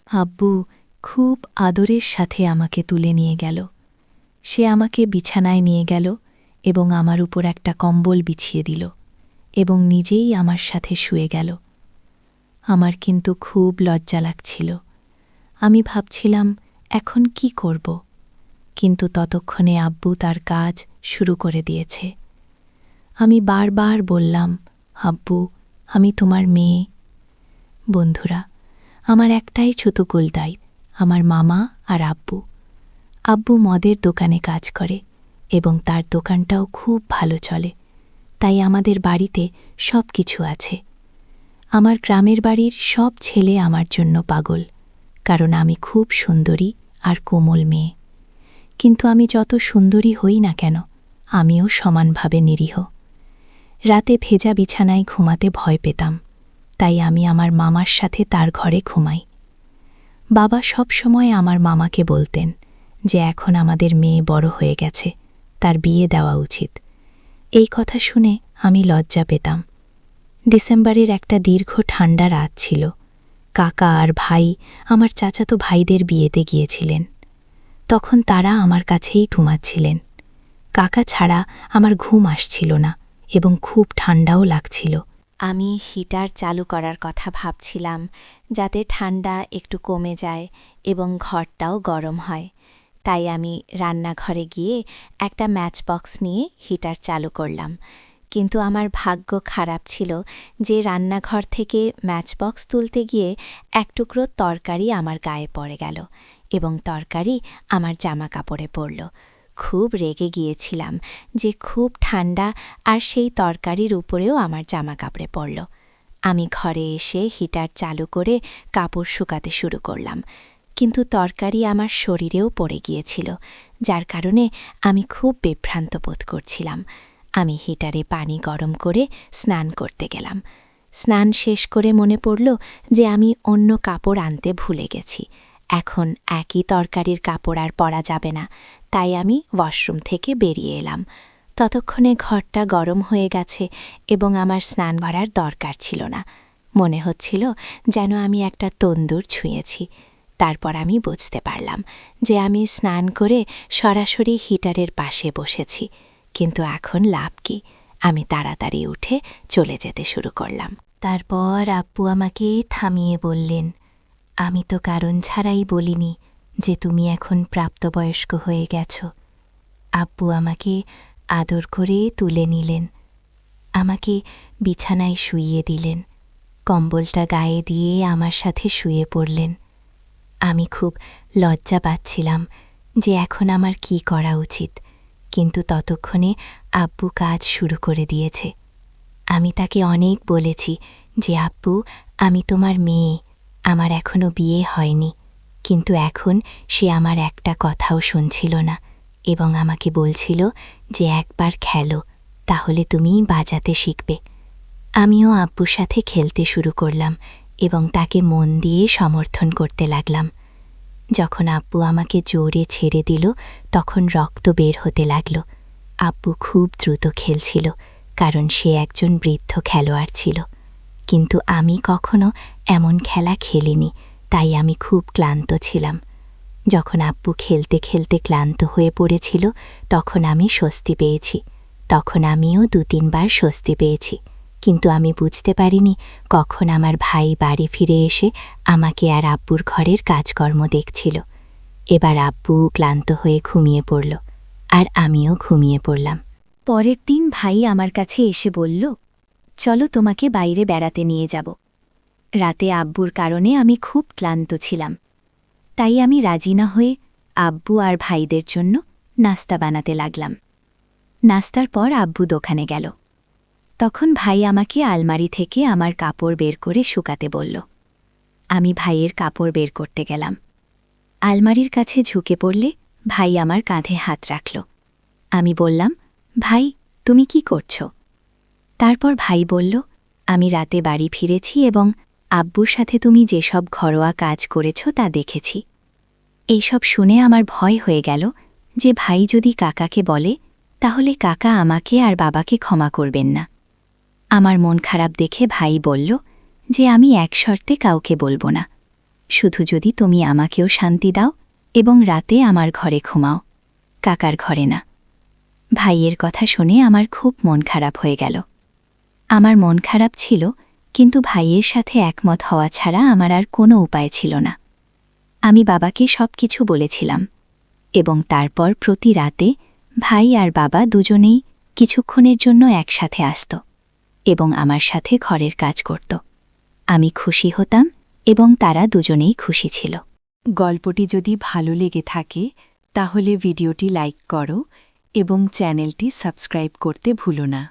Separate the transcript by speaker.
Speaker 1: আব্বু খুব আদরের সাথে আমাকে তুলে নিয়ে গেল। সে আমাকে বিছানায় নিয়ে গেল এবং আমার উপর একটা কম্বল বিছিয়ে দিল এবং নিজেই আমার সাথে শুয়ে গেল। আমার কিন্তু খুব লজ্জা লাগছিল। আমি ভাবছিলাম এখন কি করব, কিন্তু ততক্ষণে আব্বু তার কাজ শুরু করে দিয়েছে। আমি বারবার বললাম, আব্বু, আমি তোমার মেয়ে। বন্ধুরা, আমার একটাই ছুতুকুল দাই, আমার মামা আর আব্বু। আব্বু মদের দোকানে কাজ করে এবং তার দোকানটাও খুব ভালো চলে, তাই আমাদের বাড়িতে সব কিছু আছে। আমার গ্রামের বাড়ির সব ছেলে আমার জন্য পাগল, কারণ আমি খুব সুন্দরী আর কোমল মেয়ে। কিন্তু আমি যত সুন্দরী হই না কেন, আমিও সমানভাবে নিরীহ। রাতে ভেজা বিছানায় ঘুমাতে ভয় পেতাম, তাই আমি আমার মামার সাথে তার ঘরে ঘুমাই। বাবা সব সময় আমার মামাকে বলতেন যে এখন আমাদের মেয়ে বড় হয়ে গেছে, তার বিয়ে দেওয়া উচিত। এই কথা শুনে আমি লজ্জা পেতাম। ডিসেম্বরের একটা দীর্ঘ ঠান্ডা রাত ছিল। কাকা আর ভাই আমার চাচাতো ভাইদের বিয়েতে গিয়েছিলেন। তখন তারা আমার কাছেই ঘুমাচ্ছিলেন। কাকা ছাড়া আমার ঘুম আসছিল না এবং খুব ঠান্ডাও লাগছিল।
Speaker 2: আমি হিটার চালু করার কথা ভাবছিলাম, যাতে ঠান্ডা একটু কমে যায় এবং ঘরটাও গরম হয়। তাই আমি রান্নাঘরে গিয়ে একটা ম্যাচবক্স নিয়ে হিটার চালু করলাম। কিন্তু আমার ভাগ্য খারাপ ছিল যে রান্নাঘর থেকে ম্যাচবক্স তুলতে গিয়ে এক টুকরো তরকারি আমার গায়ে পড়ে গেল এবং তরকারি আমার জামা কাপড়ে পড়ল। খুব রেগে গিয়েছিলাম যে খুব ঠান্ডা আর সেই তরকারির উপরেও আমার জামা কাপড়ে পড়ল। আমি ঘরে এসে হিটার চালু করে কাপড় শুকাতে শুরু করলাম, কিন্তু তরকারি আমার শরীরেও পড়ে গিয়েছিল, যার কারণে আমি খুব বিভ্রান্ত বোধ করছিলাম। আমি হিটারে পানি গরম করে স্নান করতে গেলাম। স্নান শেষ করে মনে পড়ল যে আমি অন্য কাপড় আনতে ভুলে গেছি। এখন একই তরকারির কাপড় আর পরা যাবে না, তাই আমি ওয়াশরুম থেকে বেরিয়ে এলাম। ততক্ষণে ঘরটা গরম হয়ে গেছে এবং আমার স্নান ভরার দরকার ছিল না। মনে হচ্ছিল যেন আমি একটা তন্দুর ছুঁয়েছি। তারপর আমি বুঝতে পারলাম যে আমি স্নান করে সরাসরি হিটারের পাশে বসেছি। কিন্তু এখন লাভ কি? আমি তাড়াতাড়ি উঠে চলে যেতে শুরু করলাম।
Speaker 1: তারপর আব্বু আমাকে থামিয়ে বললেন, আমি তো কারণ ছাড়াই বলিনি যে তুমি এখন প্রাপ্তবয়স্ক হয়ে গেছ। আব্বু আমাকে আদর করে তুলে নিলেন, আমাকে বিছানায় শুইয়ে দিলেন, কম্বলটা গায়ে দিয়ে আমার সাথে শুয়ে পড়লেন। আমি খুব লজ্জা পাচ্ছিলাম যে এখন আমার কি করা উচিত, কিন্তু ততক্ষণে আব্বু কাজ শুরু করে দিয়েছে। আমি তাকে অনেক বলেছি যে আব্বু, আমি তোমার মেয়ে, আমার এখনও বিয়ে হয়নি। কিন্তু এখন সে আমার একটা কথাও শুনছিল না এবং আমাকে বলছিল যে একবার খেলো, তাহলে তুমি বাজাতে শিখবে। আমিও আব্বুর সাথে খেলতে শুরু করলাম এবং তাকে মন দিয়ে সমর্থন করতে লাগলাম। যখন আব্বু আমাকে জোরে ছেড়ে দিল, তখন রক্ত বের হতে লাগল। আব্বু খুব দ্রুত খেলছিল, কারণ সে একজন বৃদ্ধ খেলোয়াড় ছিল। কিন্তু আমি কখনো এমন খেলা খেলিনি, তাই আমি খুব ক্লান্ত ছিলাম। যখন আব্বু খেলতে খেলতে ক্লান্ত হয়ে পড়েছিল, তখন আমি স্বস্তি পেয়েছি। তখন আমিও 2-3 বার স্বস্তি পেয়েছি, কিন্তু আমি বুঝতে পারিনি কখন আমার ভাই বাড়ি ফিরে এসে আমাকে আর আব্বুর ঘরের কাজকর্ম দেখছিল। এবার আব্বু ক্লান্ত হয়ে ঘুমিয়ে পড়ল, আর আমিও ঘুমিয়ে পড়লাম। পরের দিন ভাই আমার কাছে এসে বলল, চলো তোমাকে বাইরে বেড়াতে নিয়ে যাব। রাতে আব্বুর কারণে আমি খুব ক্লান্ত ছিলাম, তাই আমি রাজি না হয়ে আব্বু আর ভাইদের জন্য নাস্তা বানাতে লাগলাম। নাস্তার পর আব্বু দোকানে গেল। তখন ভাই আমাকে আলমারি থেকে আমার কাপড় বের করে শুকাতে বলল। আমি ভাইয়ের কাপড় বের করতে গেলাম। আলমারির কাছে ঝুঁকে পড়লে ভাই আমার কাঁধে হাত রাখল। আমি বললাম, ভাই, তুমি কি করছো? তারপর ভাই বলল, আমি রাতে বাড়ি ফিরেছি এবং আব্বুর সাথে তুমি যেসব ঘরোয়া কাজ করেছ তা দেখেছি। এইসব শুনে আমার ভয় হয়ে গেল যে ভাই যদি কাকাকে বলে, তাহলে কাকা আমাকে আর বাবাকে ক্ষমা করবেন না। আমার মন খারাপ দেখে ভাই বলল যে আমি এক শর্তে কাউকে বলবো না। শুধু যদি তুমি আমাকেও শান্তি দাও এবং রাতে আমার ঘরে ঘুমাও, কাকার ঘরে না। ভাইয়ের কথা শুনে আমার খুব মন খারাপ হয়ে গেল। আমার মন খারাপ ছিল, কিন্তু ভাইয়ের সাথে একমত হওয়া ছাড়া আমার আর কোনো উপায় ছিল না। আমি বাবাকে সব কিছু বলেছিলাম এবং তারপর প্রতি রাতে ভাই আর বাবা দুজনেই কিছুক্ষণের জন্য একসাথে আসত এবং আমার সাথে ঘরের কাজ করত। আমি খুশি হতাম এবং তারা দুজনেই খুশি ছিল।
Speaker 3: গল্পটি যদি ভালো লেগে থাকে তাহলে ভিডিওটি লাইক করো এবং চ্যানেলটি সাবস্ক্রাইব করতে ভুলো না।